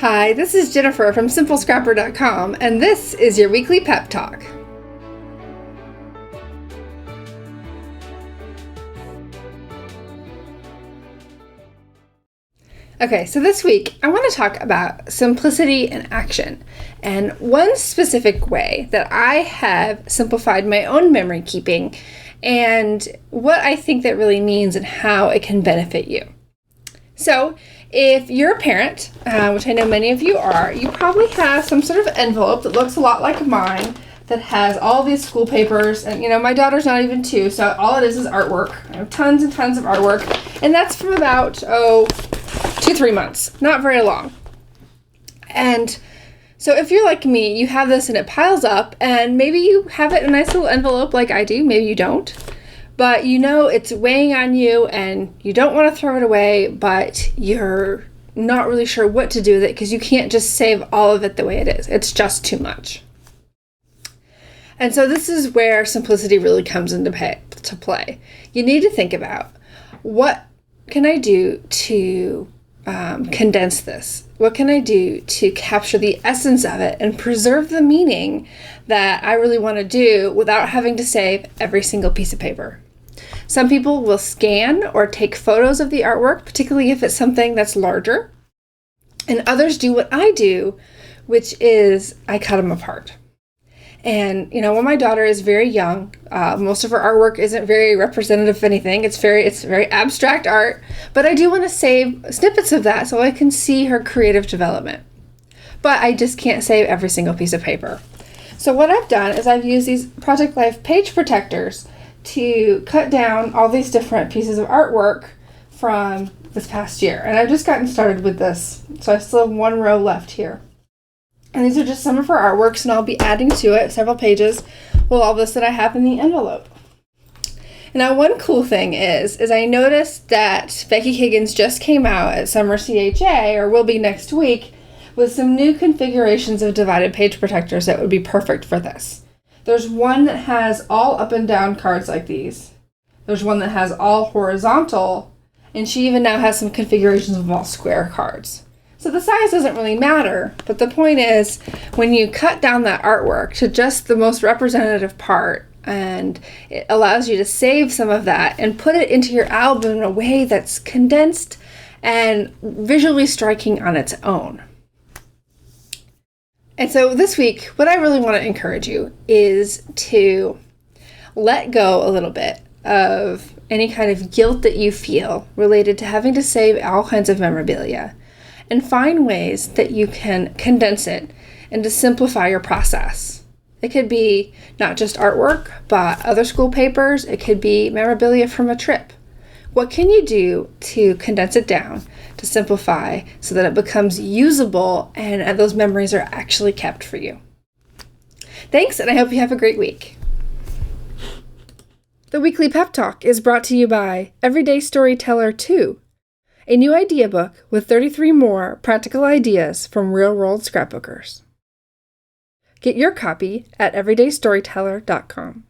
Hi, this is Jennifer from SimpleScrapper.com, and this is your weekly pep talk. Okay, so this week I want to talk about simplicity in action, and one specific way that I have simplified my own memory keeping and what I think that really means and how it can benefit you. So if you're a parent, which I know many of you are, you probably have some sort of envelope that looks a lot like mine that has all these school papers. And my daughter's not even 2, so all it is artwork. I have tons and tons of artwork, and that's from about 2-3 months, not very long. And so if you're like me, you have this and it piles up, and maybe you have it in a nice little envelope like I do, maybe you don't. But it's weighing on you and you don't want to throw it away, but you're not really sure what to do with it because you can't just save all of it the way it is. It's just too much. And so this is where simplicity really comes into play. You need to think about, what can I do to condense this? What can I do to capture the essence of it and preserve the meaning that I really want to do without having to save every single piece of paper? Some people will scan or take photos of the artwork, particularly if it's something that's larger. And others do what I do, which is I cut them apart. And, when my daughter is very young, most of her artwork isn't very representative of anything. It's very abstract art, but I do want to save snippets of that so I can see her creative development. But I just can't save every single piece of paper. So what I've done is I've used these Project Life page protectors to cut down all these different pieces of artwork from this past year. And I've just gotten started with this, so I still have one row left here. And these are just some of her artworks, and I'll be adding to it several pages with all this that I have in the envelope. Now, one cool thing is I noticed that Becky Higgins just came out at Summer CHA, or will be next week, with some new configurations of divided page protectors that would be perfect for this. There's one that has all up and down cards like these. There's one that has all horizontal, and she even now has some configurations of all square cards. So the size doesn't really matter, but the point is, when you cut down that artwork to just the most representative part, and it allows you to save some of that and put it into your album in a way that's condensed and visually striking on its own. And so this week, what I really want to encourage you is to let go a little bit of any kind of guilt that you feel related to having to save all kinds of memorabilia, and find ways that you can condense it and to simplify your process. It could be not just artwork, but other school papers. It could be memorabilia from a trip. What can you do to condense it down, to simplify, so that it becomes usable and those memories are actually kept for you? Thanks, and I hope you have a great week. The Weekly Pep Talk is brought to you by Everyday Storyteller 2, a new idea book with 33 more practical ideas from real-world scrapbookers. Get your copy at everydaystoryteller.com.